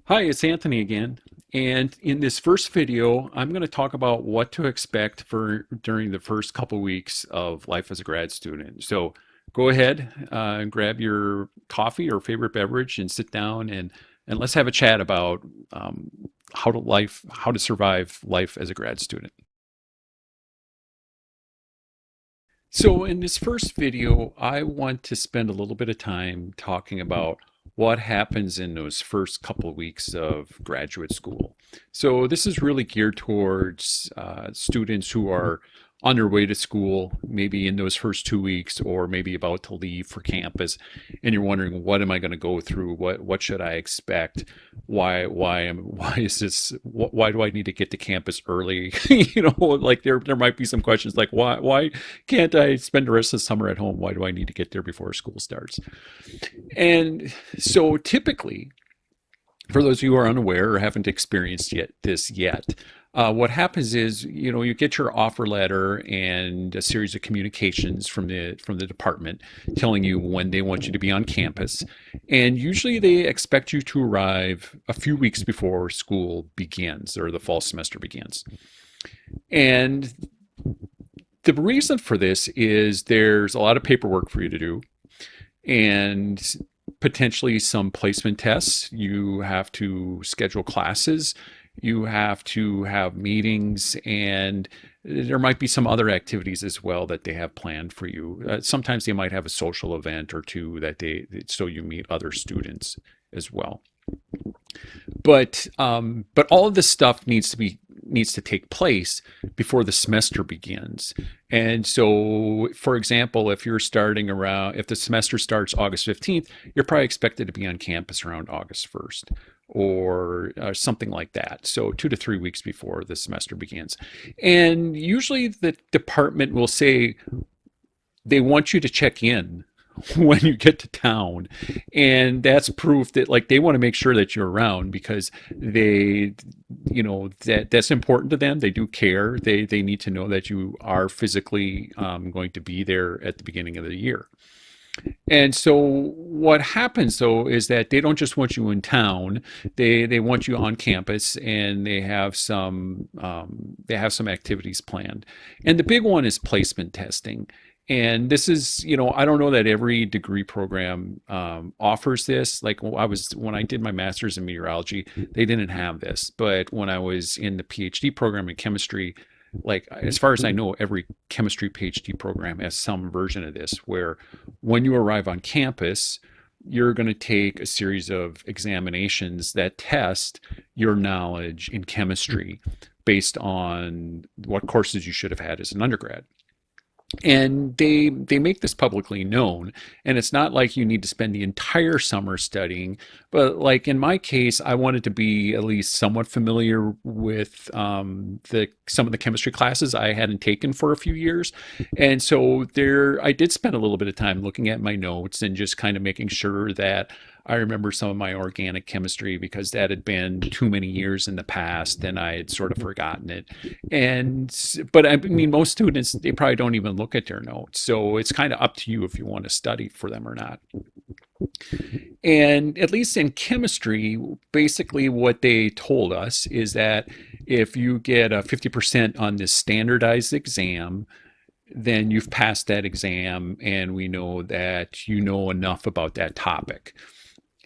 Hi, it's Anthony again. And in this first video, I'm going to talk about what to expect for during the first couple weeks of life as a grad student. So go ahead and grab your coffee or favorite beverage and sit down and let's have a chat about um, how to survive life as a grad student. So in this first video, I want to spend a little bit of time talking about what happens in those first couple of weeks of graduate school. So this is really geared towards students who are on their way to school, maybe in those first 2 weeks, or maybe about to leave for campus, and you're wondering, what am I going to go through? What should I expect? Why is this? Why do I need to get to campus early? Like there might be some questions like why can't I spend the rest of the summer at home? Why do I need to get there before school starts? And so typically, for those of you who are unaware or haven't experienced this yet, what happens is, you get your offer letter and a series of communications from the department telling you when they want you to be on campus, and usually they expect you to arrive a few weeks before school begins or the fall semester begins. And the reason for this is there's a lot of paperwork for you to do, and potentially some placement tests. You have to schedule classes, you have to have meetings, and there might be some other activities as well that they have planned for you. Sometimes they might have a social event or two so you meet other students as well. But all of this stuff needs to take place before the semester begins. And so, for example, if the semester starts August 15th, you're probably expected to be on campus around August 1st or something like that. So 2 to 3 weeks before the semester begins. And usually the department will say they want you to check in when you get to town, and that's proof that, like, they want to make sure that you're around because that's important to them. They do care. They need to know that you are physically going to be there at the beginning of the year. And so what happens though is that they don't just want you in town; they want you on campus, and they have some activities planned. And the big one is placement testing. And this is, I don't know that every degree program offers this. Like when I did my master's in meteorology, they didn't have this. But when I was in the PhD program in chemistry, like as far as I know, every chemistry PhD program has some version of this, where when you arrive on campus, you're going to take a series of examinations that test your knowledge in chemistry based on what courses you should have had as an undergrad. And they make this publicly known, and it's not like you need to spend the entire summer studying, but like in my case, I wanted to be at least somewhat familiar with the some of the chemistry classes I hadn't taken for a few years. And so there I did spend a little bit of time looking at my notes and just kind of making sure that I remember some of my organic chemistry, because that had been too many years in the past and I had sort of forgotten it. But I mean, most students, they probably don't even look at their notes. So it's kind of up to you if you want to study for them or not. And at least in chemistry, basically what they told us is that if you get a 50% on this standardized exam, then you've passed that exam, and we know that you know enough about that topic.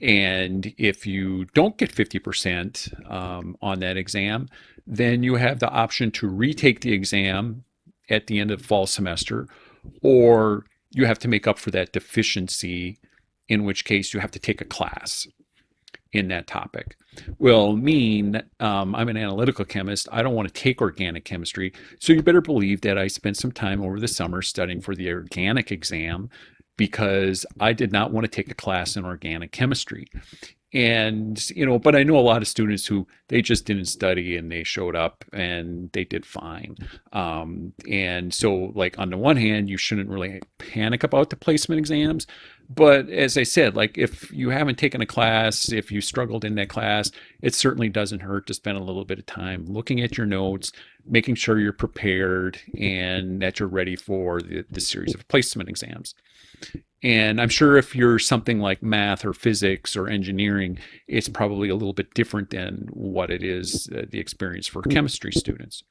And if you don't get 50% on that exam, then you have the option to retake the exam at the end of the fall semester, or you have to make up for that deficiency, in which case you have to take a class in that topic. Well, I'm an analytical chemist. I don't want to take organic chemistry. So you better believe that I spent some time over the summer studying for the organic exam, because I did not want to take a class in organic chemistry. And but I know a lot of students who, they just didn't study and they showed up and they did fine. And so, like, on the one hand, you shouldn't really panic about the placement exams, but as I said, like, if you haven't taken a class, if you struggled in that class, it certainly doesn't hurt to spend a little bit of time looking at your notes, making sure you're prepared and that you're ready for the series of placement exams. And I'm sure if you're something like math or physics or engineering, it's probably a little bit different than what it is, the experience for chemistry students.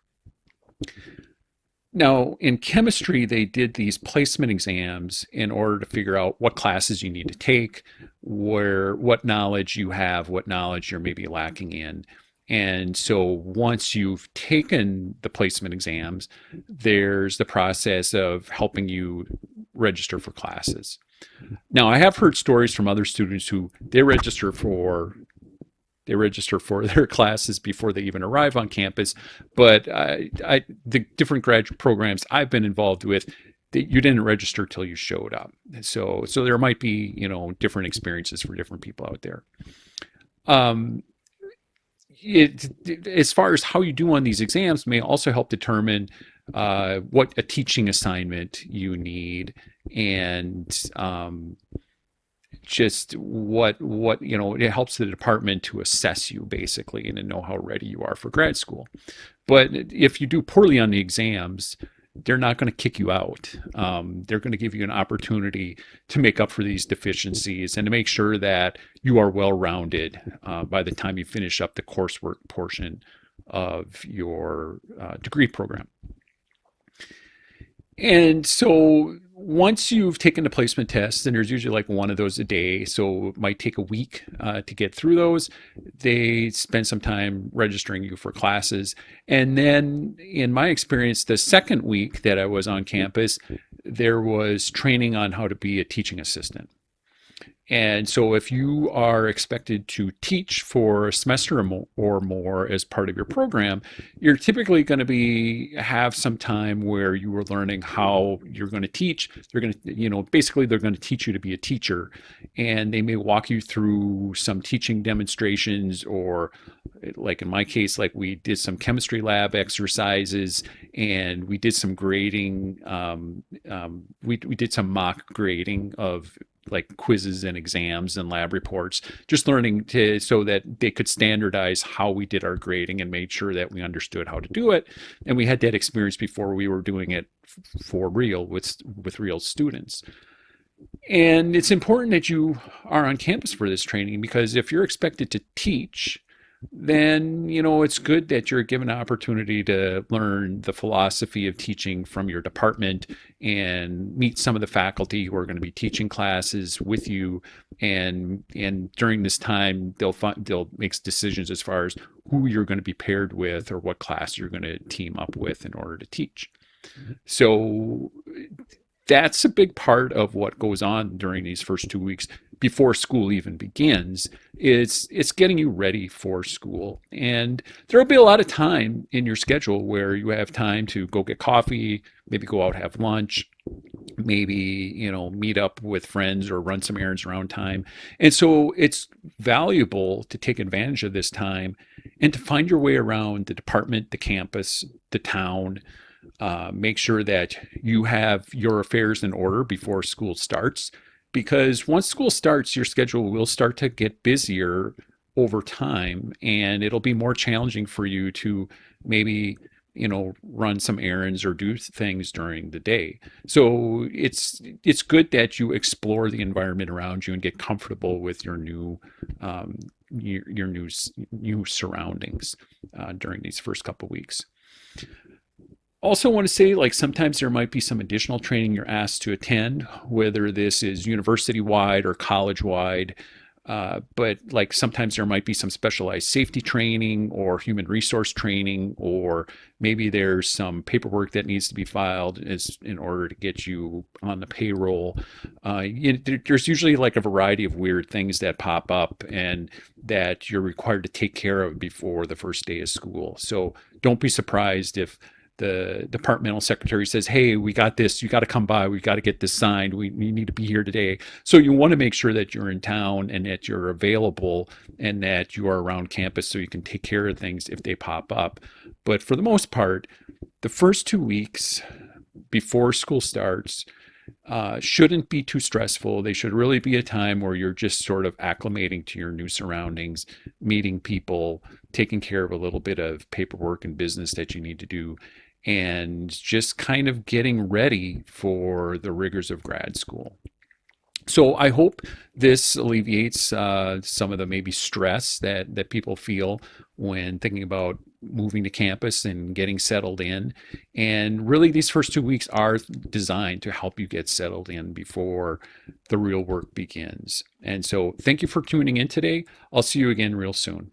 Now, in chemistry, they did these placement exams in order to figure out what classes you need to take, what knowledge you have, what knowledge you're maybe lacking in. And so once you've taken the placement exams, there's the process of helping you register for classes. Now, I have heard stories from other students who they register for their classes before they even arrive on campus. But the different graduate programs I've been involved with, you didn't register till you showed up. So there might be different experiences for different people out there. Um, as far as how you do on these exams may also help determine what a teaching assignment you need and just what it helps the department to assess you basically and to know how ready you are for grad school. But if you do poorly on the exams, they're not going to kick you out. They're going to give you an opportunity to make up for these deficiencies and to make sure that you are well rounded by the time you finish up the coursework portion of your degree program. And so once you've taken the placement tests, and there's usually like one of those a day, so it might take a week to get through those. They spend some time registering you for classes. And then, in my experience, the second week that I was on campus, there was training on how to be a teaching assistant. And so if you are expected to teach for a semester or more as part of your program, you're typically going to have some time where you are learning how you're going to teach. They're going to, basically they're going to teach you to be a teacher, and they may walk you through some teaching demonstrations, or like in my case, like we did some chemistry lab exercises and we did some grading. We did some mock grading of like quizzes and exams and lab reports, just learning so that they could standardize how we did our grading and made sure that we understood how to do it. And we had that experience before we were doing it for real with real students. And it's important that you are on campus for this training, because if you're expected to teach, then it's good that you're given an opportunity to learn the philosophy of teaching from your department and meet some of the faculty who are going to be teaching classes with you. And during this time, they'll make decisions as far as who you're going to be paired with or what class you're going to team up with in order to teach. So that's a big part of what goes on during these first 2 weeks before school even begins. It's getting you ready for school. And there'll be a lot of time in your schedule where you have time to go get coffee, maybe go out, have lunch, maybe meet up with friends or run some errands around time. And so it's valuable to take advantage of this time and to find your way around the department, the campus, the town. Make sure that you have your affairs in order before school starts, because once school starts, your schedule will start to get busier over time, and it'll be more challenging for you to maybe run some errands or do things during the day. So it's good that you explore the environment around you and get comfortable with your new new surroundings during these first couple weeks. Also want to say, like, sometimes there might be some additional training you're asked to attend, whether this is university wide or college wide. But like sometimes there might be some specialized safety training or human resource training, or maybe there's some paperwork that needs to be filed in order to get you on the payroll. There's usually like a variety of weird things that pop up and that you're required to take care of before the first day of school. So don't be surprised if the departmental secretary says, hey, we got this, you got to come by, we got to get this signed, we need to be here today. So you want to make sure that you're in town and that you're available and that you are around campus so you can take care of things if they pop up. But for the most part, the first 2 weeks before school starts shouldn't be too stressful. They should really be a time where you're just sort of acclimating to your new surroundings, meeting people, taking care of a little bit of paperwork and business that you need to do, and just kind of getting ready for the rigors of grad school. So I hope this alleviates some of the maybe stress that people feel when thinking about moving to campus and getting settled in. And really, these first 2 weeks are designed to help you get settled in before the real work begins. And so, thank you for tuning in today. I'll see you again real soon.